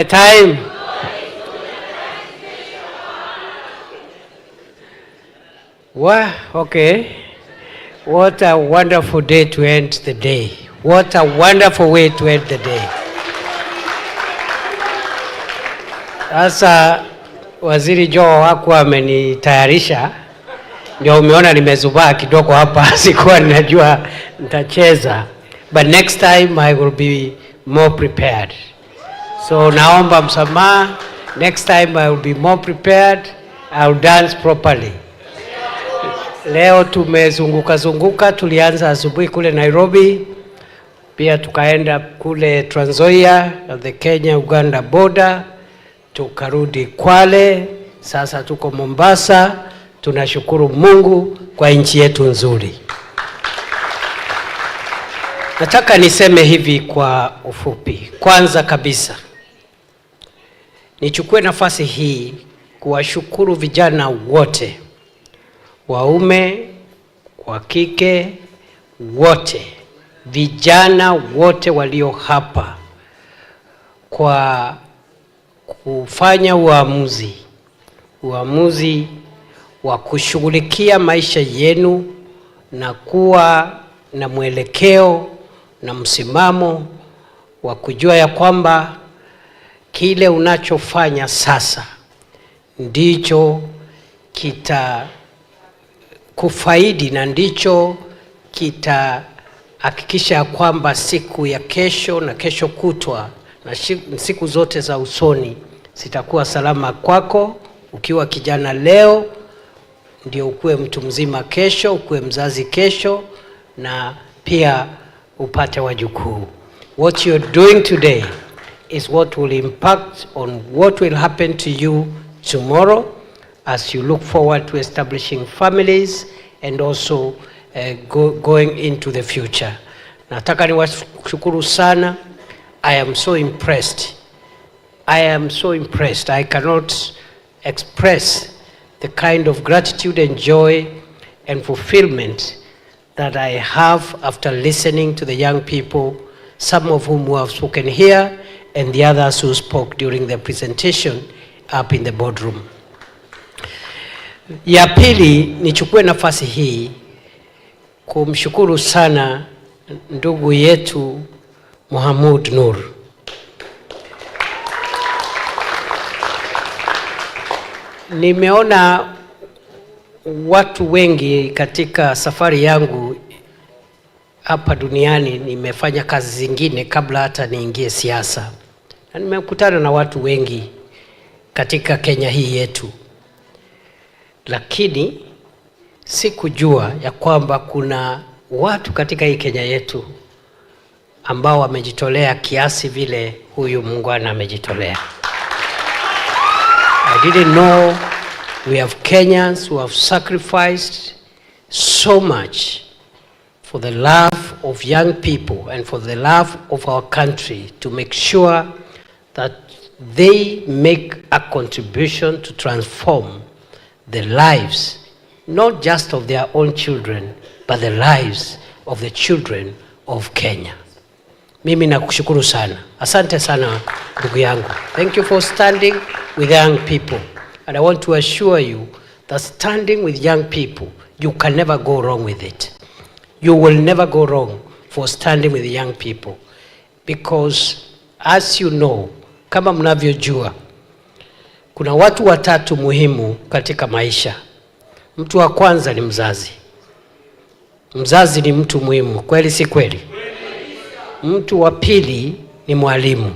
Time. Well, okay. What a wonderful day to end the day. What a wonderful way to end the day. Sasa Waziri Joe hakuwa amenitayarisha, ndio umeona nimezubaa kidogo hapa, sikuwa ninajua nitacheza. But next time I will be more prepared. So naomba msamaha. Next time I will be more prepared. I will dance properly. Leo tumezunguka, tulianza asubuhi kule Nairobi. Pia tukaenda kule Trans Nzoia, the Kenya-Uganda border. Tukarudi Kwale. Sasa tuko Mombasa. Tunashukuru Mungu kwa nchi yetu nzuri. Nataka niseme hivi kwa ufupi. Kwanza kabisa, nichukue nafasi hii kuwashukuru vijana wote, waume, wa kike, wote, vijana wote walio hapa kwa kufanya uamuzi wa kushughulikia maisha yenu na kuwa na mwelekeo na msimamo wa kujua ya kwamba kile unachofanya sasa ndicho kita kufaidi na ndicho kitahakikisha kwamba siku ya kesho na kesho kutwa na siku zote za usoni zitakuwa salama kwako. Ukiwa kijana leo, ndio ukuwe mtu mzima kesho, ukuwe mzazi kesho, na pia upate wajukuu. What you're doing today is what will impact on what will happen to you tomorrow as you look forward to establishing families and also going into the future. Nataka niwashukuru sana. I am so impressed. I cannot express the kind of gratitude and joy and fulfillment that I have after listening to the young people, some of whom who have spoken here and the others who spoke during the presentation up in the boardroom. Ya pili, nichukue nafasi hii kumshukuru sana ndugu yetu Mohamed Nur. Nimeona watu wengi katika safari yangu hapa duniani. Nimefanya kazi zingine kabla hata niingie siasa, na nimekutana na watu wengi katika Kenya hii yetu, lakini sikujua ya kwamba kuna watu katika hii Kenya yetu ambao wamejitolea kiasi vile huyu muungwana amejitolea. I didn't know we have Kenyans who have sacrificed so much for the love of young people and for the love of our country to make sure that they make a contribution to transform the lives, not just of their own children, but the lives of the children of Kenya. Mimi nakushukuru sana. Asante sana ndugu yangu. Thank you for standing with young people. And I want to assure you that standing with young people, you can never go wrong with it. You will never go wrong for standing with young people. Because as you know, kama mnavyojua, kuna watu watatu muhimu katika maisha. Mtu wa kwanza ni mzazi. Mzazi ni mtu muhimu, kweli si kweli? Mtu wa pili ni mwalimu.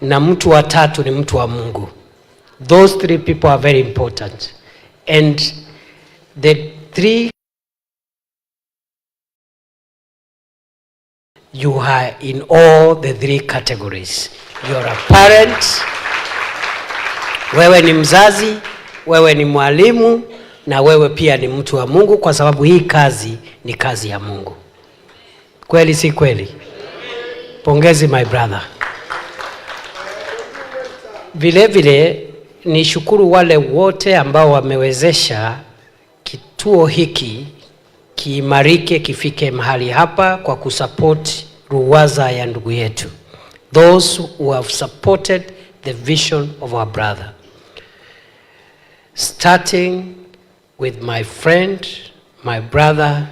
Na mtu wa tatu ni mtu wa Mungu. Those three people are very important. And the three, you are in all the three categories. You are a parent, wewe ni mzazi, wewe ni mwalimu, na wewe pia ni mtu wa Mungu, kwa sababu hii kazi ni kazi ya Mungu. Kweli si kweli? Pongezi my brother. Vile vile ni shukuru wale wote ambao wamewezesha kituo hiki kiimarike, kifike mahali hapa kwa kusupport ruwaza ya ndugu yetu. those who have supported the vision of our brother. Starting with my friend, my brother,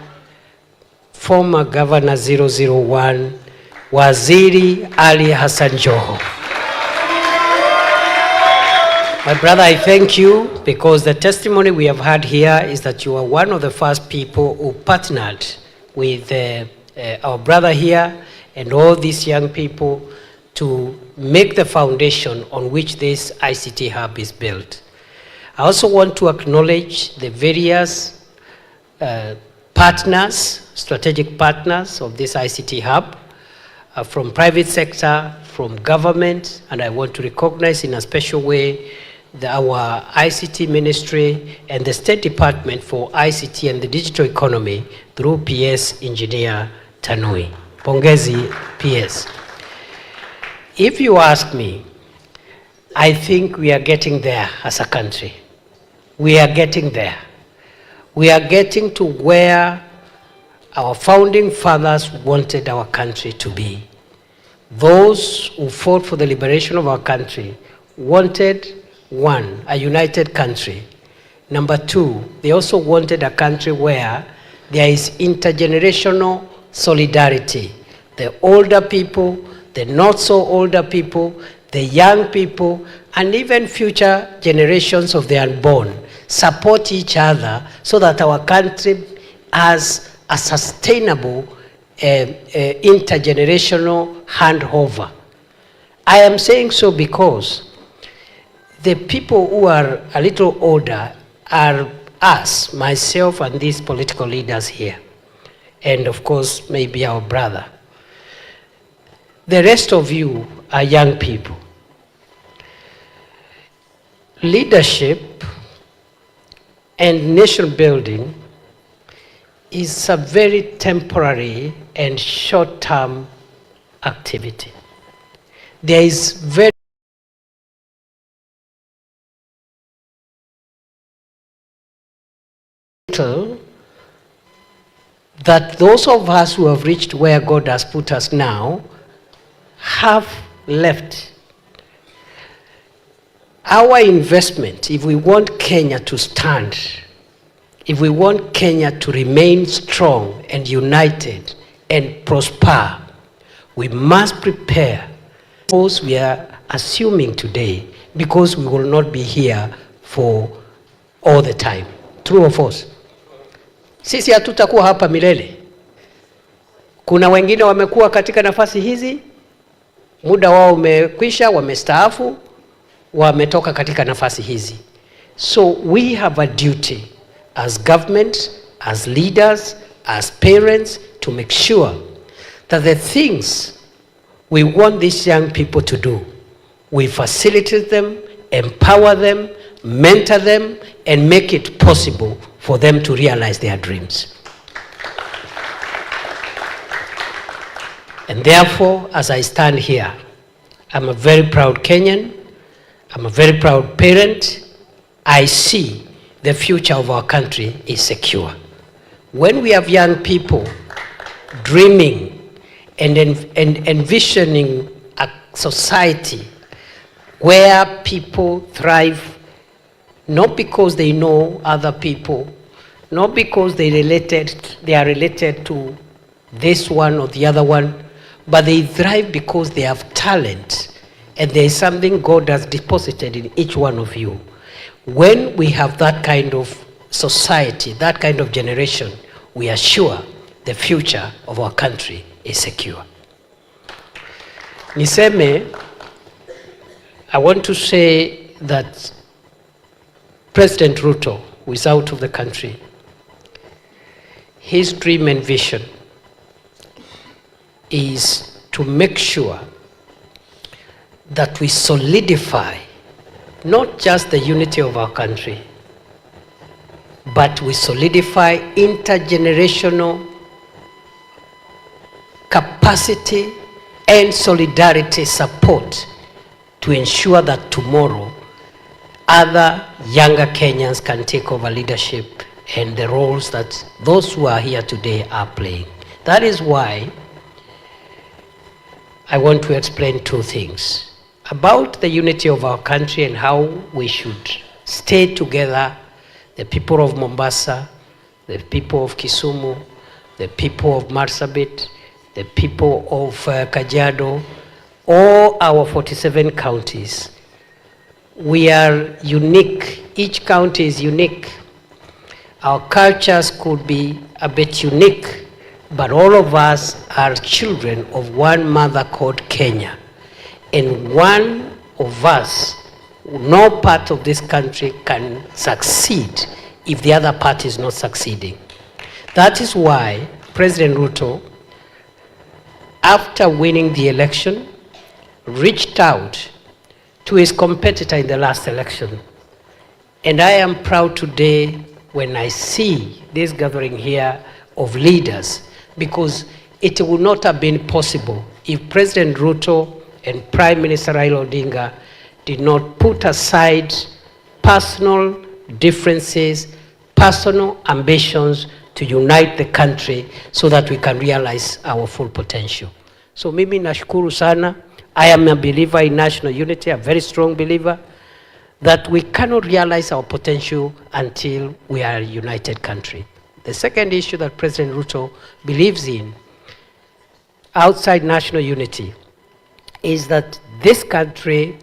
former Governor 001, Waziri Ali Hassan Joho. My brother, I thank you because the testimony we have had here is that you are one of the first people who partnered with our brother here and all these young people to make the foundation on which this ICT hub is built. I also want to acknowledge the various partners, strategic partners of this ICT hub, from private sector, from government, and I want to recognize in a special way our ICT ministry and the State Department for ICT and the digital economy through PS Engineer Tanui. Pongezi PS. If you ask me, I think we are getting there as a country. We are getting there. We are getting to where our founding fathers wanted our country to be. Those who fought for the liberation of our country wanted, one, a united country. Number two, they also wanted a country where there is intergenerational solidarity. The older people, the not so older people, the young people, and even future generations of the unborn support each other so that our country has a sustainable intergenerational handover. I am saying so because the people who are a little older are us, myself and these political leaders here, and of course maybe our brother. The rest of you are young people. Leadership and nation building is a very temporary and short-term activity. There is very little that those of us who have reached where God has put us now have left. Our investment, if we want Kenya to stand, if we want Kenya to remain strong and united and prosper, we must prepare. Because we are assuming today, because we will not be here for all the time. True or false? Sisi hatutakuwa hapa milele. Kuna wengine wamekuwa katika nafasi hizi, muda wao umekwisha, wamestaafu, wametoka katika nafasi hizi. So we have a duty as government, as leaders, as parents to make sure that the things we want these young people to do, we facilitate them, empower them, mentor them, and make it possible for them to realize their dreams. And therefore, as I stand here, I'm a very proud Kenyan, I'm a very proud parent. I see the future of our country is secure. When we have young people dreaming and envisioning a society where people thrive, not because they know other people, not because they are related to this one or the other one, but they thrive because they have talent and there is something God has deposited in each one of you. When we have that kind of society, that kind of generation, we are sure the future of our country is secure. Niseme, I want to say that President Ruto, who is out of the country, his dream and vision is to make sure that we solidify not just the unity of our country, but we solidify intergenerational capacity and solidarity support to ensure that tomorrow other younger Kenyans can take over leadership and the roles that those who are here today are playing. That is why I want to explain two things about the unity of our country and how we should stay together, the people of Mombasa, the people of Kisumu, the people of Marsabit, the people of Kajiado, all our 47 counties. We are unique. Each county is unique. Our cultures could be a bit unique, but all of us are children of one mother called Kenya. And one of us, no part of this country can succeed if the other part is not succeeding. That is why President Ruto, after winning the election, reached out to his competitor in the last election. And I am proud today when I see this gathering here of leaders, because it would not have been possible if President Ruto and Prime Minister Raila Odinga did not put aside personal differences, personal ambitions to unite the country so that we can realize our full potential. So mimi nashukuru sana. I am a believer in national unity, a very strong believer, that we cannot realize our potential until we are a united country. The second issue that President Ruto believes in outside national unity is that this country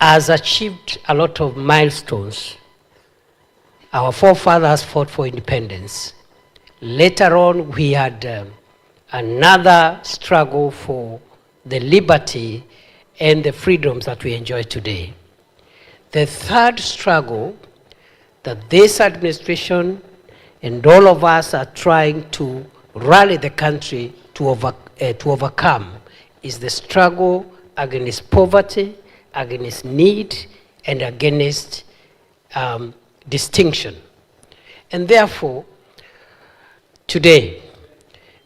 has achieved a lot of milestones. Our forefathers fought for independence. Later on, we had another struggle for the liberty and the freedoms that we enjoy today. The third struggle that this administration and all of us are trying to rally the country to overcome is the struggle against poverty, against need, and against distinction. And therefore, today,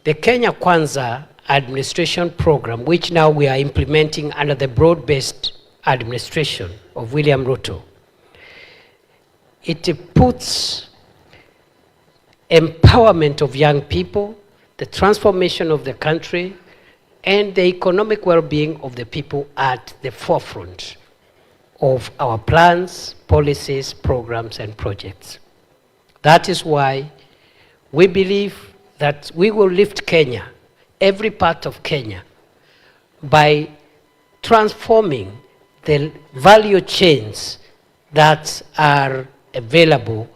the Kenya Kwanza administration program, which now we are implementing under the broad-based administration of William Ruto, it puts empowerment of young people, the transformation of the country, and the economic well-being of the people at the forefront of our plans, policies, programs, and projects. That is why we believe that we will lift Kenya, every part of Kenya, by transforming the value chains that are available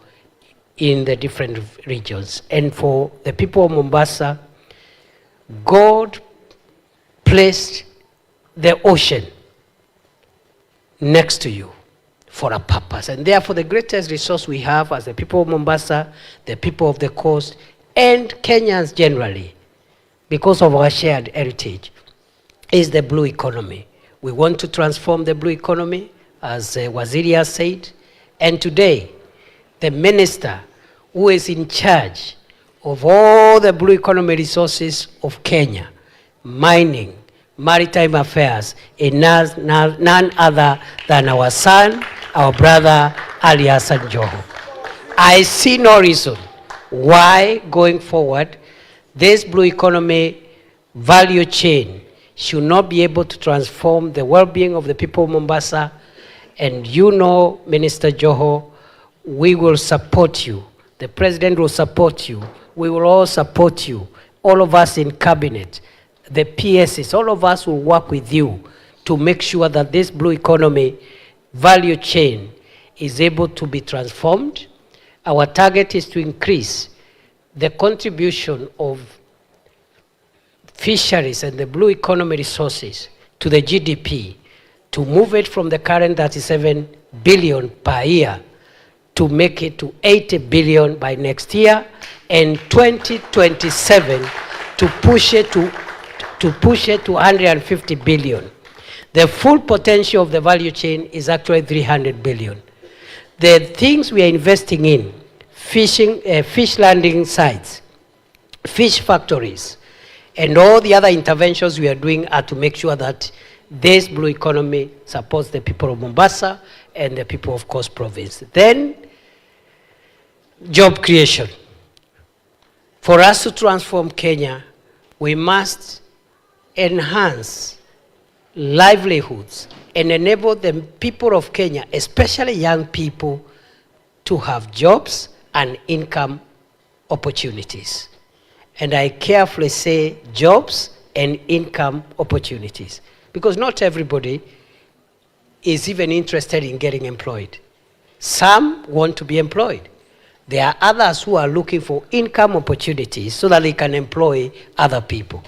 in the different regions. And for the people of Mombasa, God placed the ocean next to you for a purpose. And therefore, the greatest resource we have as the people of Mombasa, the people of the coast, and Kenyans generally, because of our shared heritage, is the blue economy. We want to transform the blue economy, as Waziri has said. And today, the minister who is in charge of all the blue economy resources of Kenya, mining, maritime affairs, is none other than our son, our brother, Ali Hassan Joho. I see no reason why, going forward, this blue economy value chain should not be able to transform the well-being of the people of Mombasa. And you know, Minister Joho, we will support you. The President will support you. We will all support you. All of us in cabinet, the PSs, all of us will work with you to make sure that this blue economy value chain is able to be transformed. Our target is to increase the contribution of fisheries and the blue economy resources to the GDP, to move it from the current 37 billion per year to make it to 80 billion by next year, and 2027 to push it to 150 billion. The full potential of the value chain is actually 300 billion. The things we are investing in, fish landing sites, fish factories, and all the other interventions we are doing are to make sure that this blue economy supports the people of Mombasa and the people of Coast Province. Then, job creation. For us to transform Kenya, we must enhance livelihoods and enable the people of Kenya, especially young people, to have jobs and income opportunities. And I carefully say jobs and income opportunities, because not everybody is even interested in getting employed. Some want to be employed. There are others who are looking for income opportunities so that they can employ other people.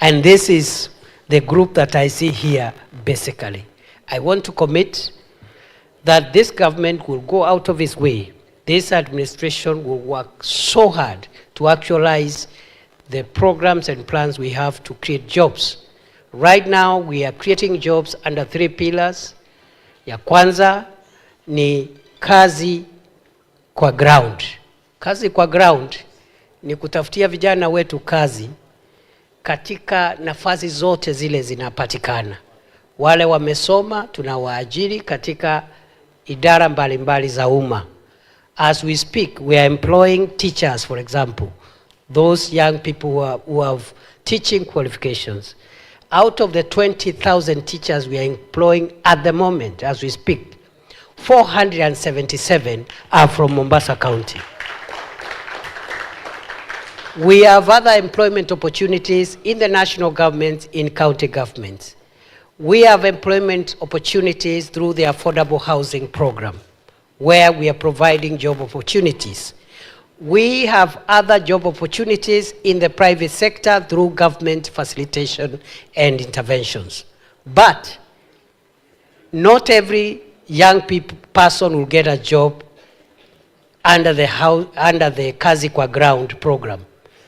And this is the group that I see here, basically. I want to commit that this government will go out of its way. This administration will work so hard to actualize the programs and plans we have to create jobs. Right now, we are creating jobs under 3 pillars. Ya kwanza ni kazi kwa ground. Kazi kwa ground ni kutafutia vijana wetu kazi katika nafasi zote zile zinapatikana. Wale wamesoma tunawaajiri katika idara mbalimbali za umma. As we speak, we are employing teachers, for example, those young people who have teaching qualifications. Out of the 20,000 teachers we are employing at the moment, as we speak, 477 are from Mombasa County. We have other employment opportunities in the national government, in county governments. We have employment opportunities through the affordable housing program, where we are providing job opportunities. We have other job opportunities in the private sector through government facilitation and interventions. But not every young person will get a job under the Kazi Kwa Ground program.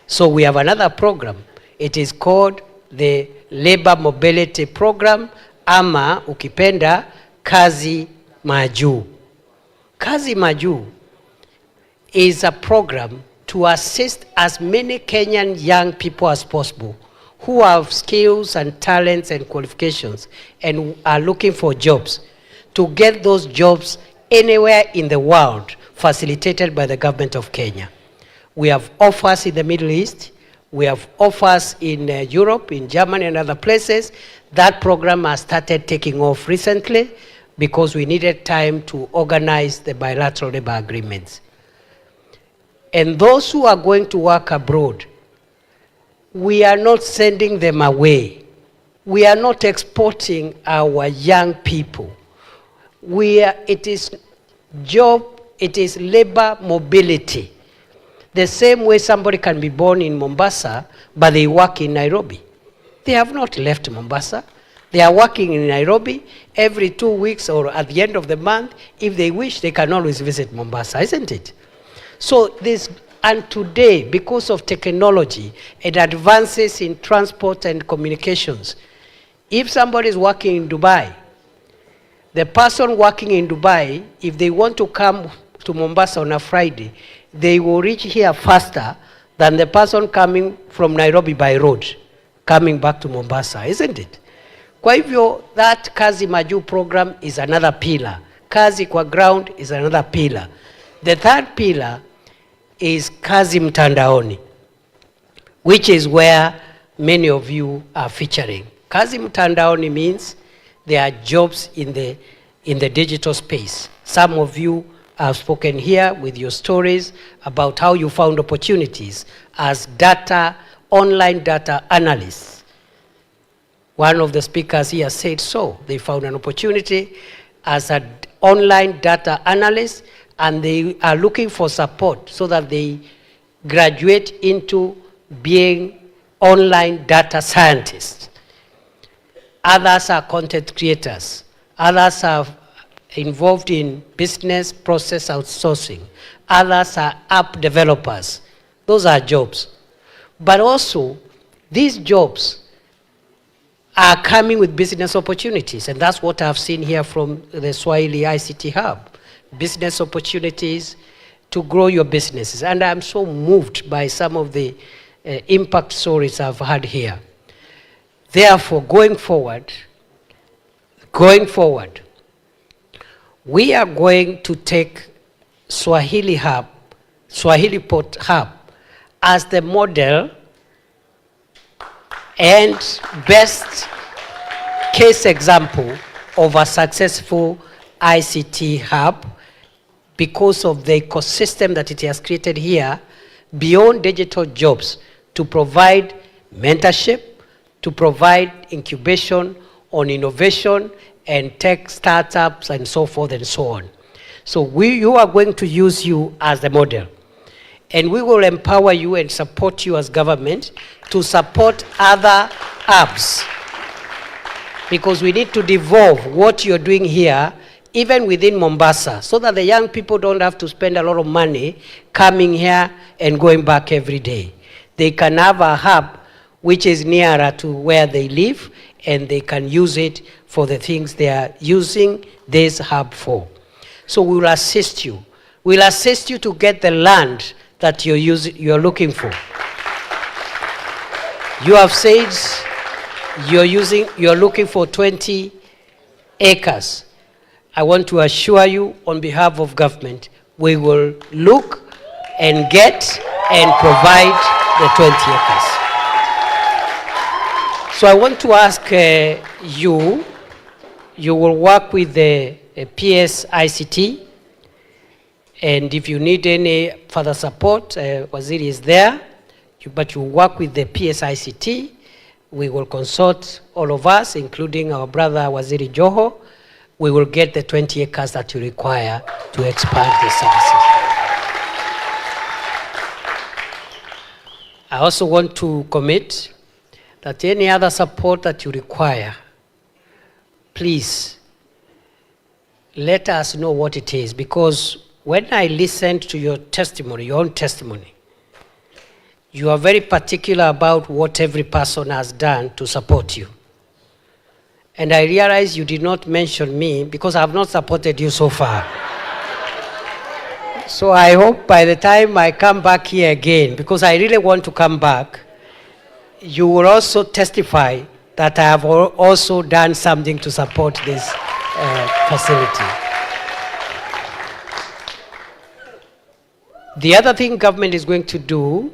So we have another program. It is called the Labor Mobility Program, ama ukipenda Kazi Maju. Kazi Maju is a program to assist as many Kenyan young people as possible who have skills and talents and qualifications and are looking for jobs, to get those jobs anywhere in the world, facilitated by the government of Kenya. We have offers in the Middle East. We have offers in Europe, in Germany and other places. That program has started taking off recently because we needed time to organize the bilateral labor agreements. And those who are going to work abroad, we are not sending them away. We are not exporting our young people. It is labor mobility. The same way somebody can be born in Mombasa, but they work in Nairobi. They have not left Mombasa. They are working in Nairobi every 2 weeks or at the end of the month. If they wish, they can always visit Mombasa, isn't it? So and today, because of technology and advances in transport and communications, if somebody is working in Dubai, the person working in Dubai, if they want to come to Mombasa on a Friday, they will reach here faster than the person coming from Nairobi by road, coming back to Mombasa, isn't it? Kwa hivyo, that Kazi Maju program is another pillar. Kazi Kwa Ground is another pillar. The third pillar is Kazi Mtandaoni, which is where many of you are featuring. Kazi Mtandaoni means there are jobs in the digital space. Some of you have spoken here with your stories about how you found opportunities as online data analysts. One of the speakers here said so. They found an opportunity as an online data analyst, and they are looking for support so that they graduate into being online data scientists. Others are content creators. Others are involved in business process outsourcing. Others are app developers. Those are jobs. But also, these jobs are coming with business opportunities, and that's what I've seen here from the Swahili ICT Hub. Business opportunities to grow your businesses. And I'm so moved by some of the impact stories I've had here. Therefore, going forward, we are going to take Swahili Port Hub as the model and best case example of a successful ICT hub because of the ecosystem that it has created here beyond digital jobs to provide mentorship, to provide incubation on innovation and tech startups and so forth and so on. So you are going to use you as the model. And we will empower you and support you as government to support other hubs. Because we need to devolve what you're doing here, even within Mombasa, so that the young people don't have to spend a lot of money coming here and going back every day. They can have a hub which is nearer to where they live, and they can use it for the things they are using this hub for. So we will assist you. We'll assist you to get the land that you're looking for. You have said you're looking for 20 acres. I want to assure you on behalf of government, we will look and get and provide the 20 acres. So I want to ask you will work with the PS ICT, and if you need any further support, Waziri is there, but you work with the PS ICT. We will consult all of us, including our brother Waziri Joho. We will get the 20 acres that you require to expand the services. I also want to commit that any other support that you require, please let us know what it is, because when I listened to your testimony, your own testimony, you are very particular about what every person has done to support you. And I realize you did not mention me because I have not supported you so far. So I hope by the time I come back here again, because I really want to come back, you will also testify that I have also done something to support this facility. The other thing government is going to do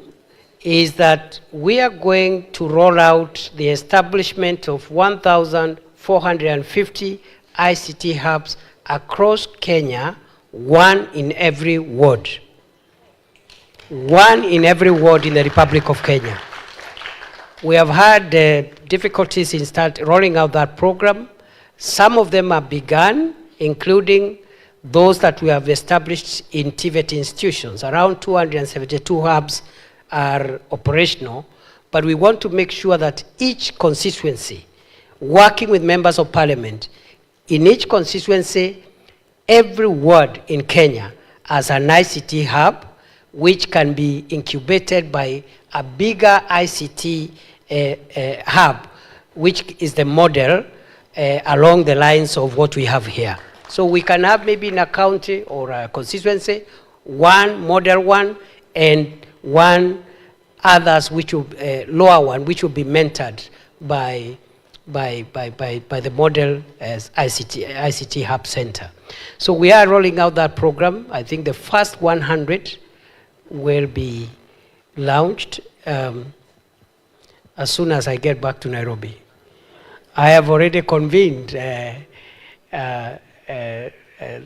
is that we are going to roll out the establishment of 1,450 ICT hubs across Kenya, one in every ward. One in every ward in the Republic of Kenya. We have had difficulties in rolling out that program. Some of them have begun, including those that we have established in TVET institutions. Around 272 hubs are operational, but we want to make sure that each constituency, working with members of parliament, in each constituency, every ward in Kenya has an ICT hub, which can be incubated by a bigger ICT hub, which is the model along the lines of what we have here. So we can have maybe in a county or a constituency, one model one and one others which will, lower one, which will be mentored by the model as ICT Hub Center. So we are rolling out that program. I think the first 100 will be launched as soon as I get back to Nairobi. I have already convened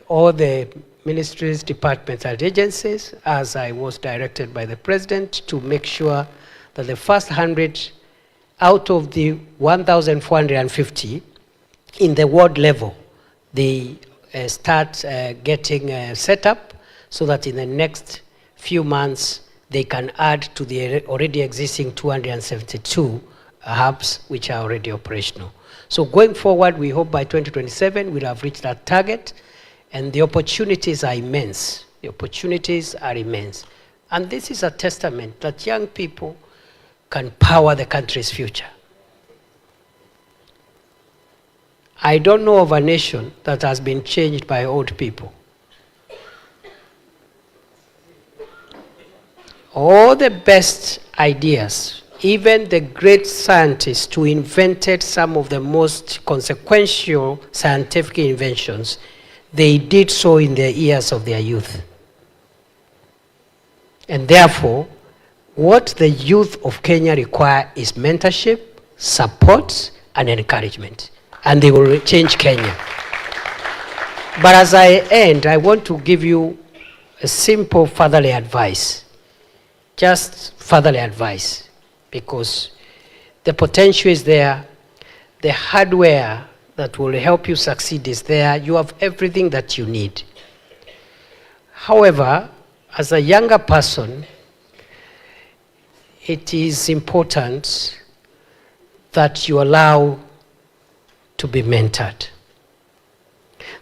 all the ministries, departments, and agencies, as I was directed by the President, to make sure that the first 100 out of the 1,450 in the ward level, they start getting set up so that in the next few months they can add to the already existing 272 hubs which are already operational. So going forward, we hope by 2027 we'll have reached that target, and the opportunities are immense. The opportunities are immense. And this is a testament that young people can power the country's future. I don't know of a nation that has been changed by old people. All the best ideas, even the great scientists who invented some of the most consequential scientific inventions, they did so in the years of their youth. And therefore, what the youth of Kenya require is mentorship, support, and encouragement. And they will change Kenya. But as I end, I want to give you a simple fatherly advice. Just fatherly advice. Because the potential is there. The hardware that will help you succeed is there. You have everything that you need. However, as a younger person, it is important that you allow to be mentored.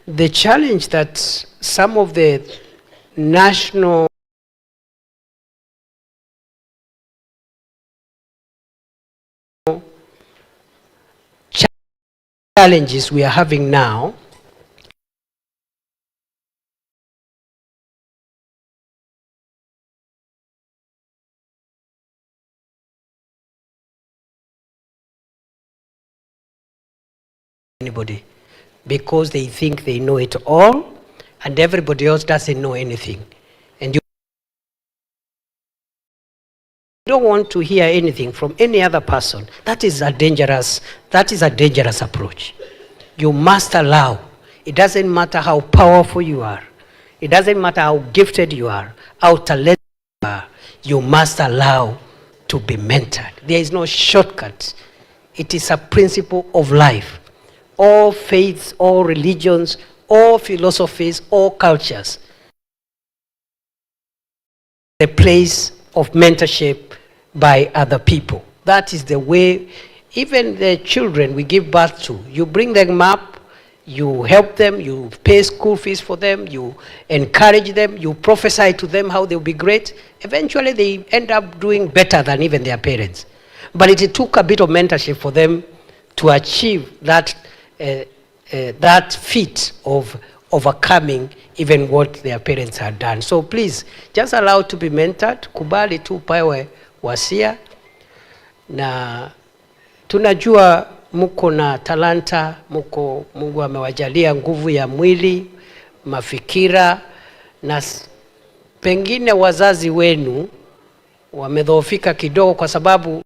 The challenge that some of the national challenges we are having now anybody, because they think they know it all and everybody else doesn't know anything. And you don't want to hear anything from any other person. That is a dangerous approach. You must allow. It doesn't matter how powerful you are. It doesn't matter how gifted you are, how talented you are. You must allow to be mentored. There is no shortcut. It is a principle of life. All faiths, all religions, all philosophies, all cultures. The place of mentorship by other people. That is the way, even the children we give birth to, you bring them up, you help them, you pay school fees for them, you encourage them, you prophesy to them how they'll be great. Eventually they end up doing better than even their parents. But it took a bit of mentorship for them to achieve that that feat of overcoming even what their parents had done. So please, just allow to be mentored, kubali tu pawe wasia, na tunajua muko na talanta, muko Mungu amewajalia nguvu ya mwili, mafikira, na pengine wazazi wenu wamedhoofika kidogo kwa sababu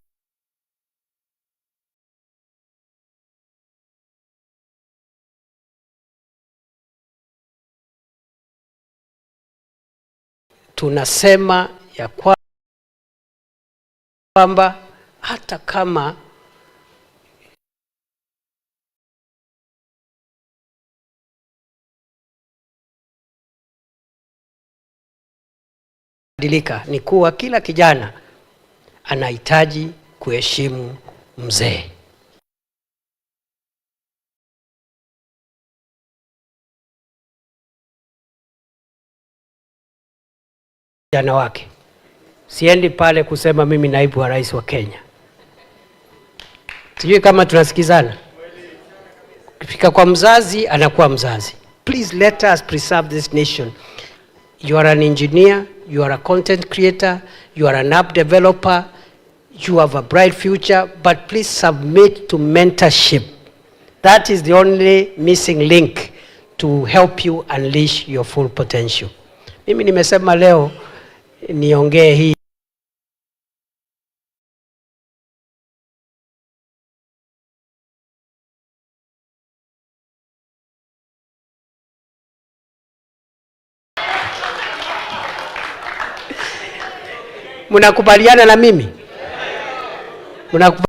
tunasema ya kwamba hata kama badilika, ni kuwa kila kijana anahitaji kuheshimu mzee. Kijana wake. Siendi pale kusema mimi naibu wa rais wa Kenya. Sijui kama tunasikizana. Kufika kwa mzazi, anakuwa mzazi. Please let us preserve this nation. You are an engineer, you are a content creator, you are an app developer, you have a bright future, but please submit to mentorship. That is the only missing link to help you unleash your full potential. Mimi nimesema leo niongee hii. Mnakubaliana na mimi? Mnakubaliana?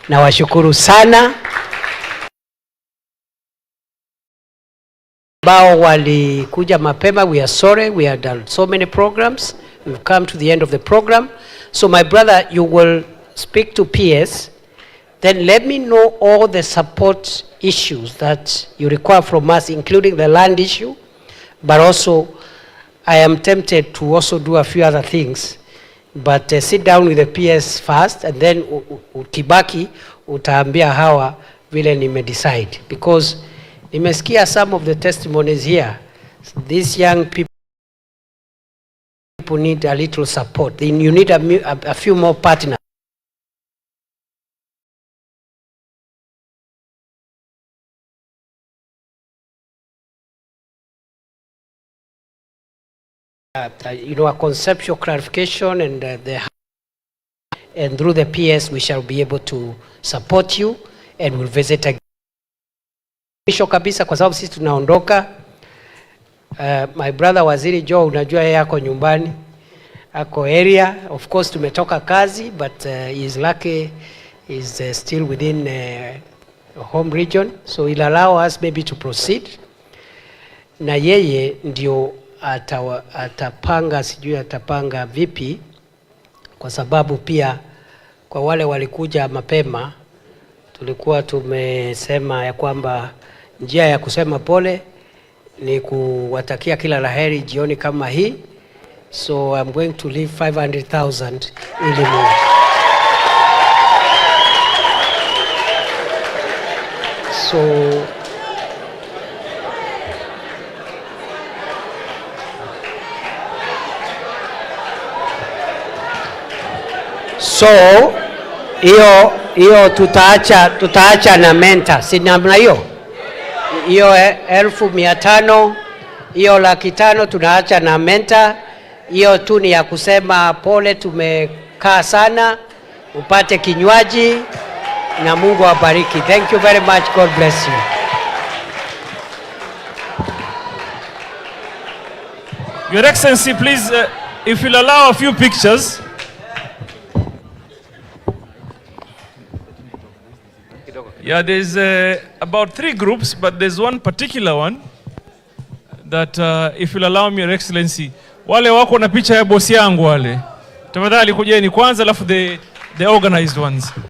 Nawashukuru sana ambao walikuja mapema. We are sorry, we have done so many programs. We've come to the end of the program. So my brother, you will speak to PS, then let me know all the support issues that you require from us, including the land issue, but also I am tempted to also do a few other things. But sit down with the PS first, and then ukibaki utaambia hawa vile decide, because nimesikia some of the testimonies here These young people need a little support. You need a few more partners. A conceptual clarification and through the PS we shall be able to support you and we'll visit again. Mwisho kabisa kwa sababu sisi tunaondoka, my brother Waziri Joe, unajua yeye ako nyumbani, ako area. Of course tumetoka kazi, but he is lucky is still within home region, so he'll allow us maybe to proceed. Na yeye ndio atapanga, sijui atapanga vipi, kwa sababu pia kwa wale walikuja mapema tulikuwa tumesema ya kwamba njia ya kusema pole ni kuwatakia kila laheri jioni kama hii. So I'm going to leave 500,000 ili So hiyo tutaacha na mentor, si namna hiyo? Hiyo 1,500, hiyo 500,000 tunaacha na mentor. Hiyo tu ni ya kusema pole, tumekaa sana, upate kinywaji na Mungu awabariki. Thank you very much. God bless you. Your Excellency, please, if you'll allow a few pictures. Yeah, there's about 3 groups, but there's one particular one that if you'll allow me, Your Excellency, wale wako na picha ya bosi yangu wale, tafadhali kujeni kwanza, alafu the organized ones.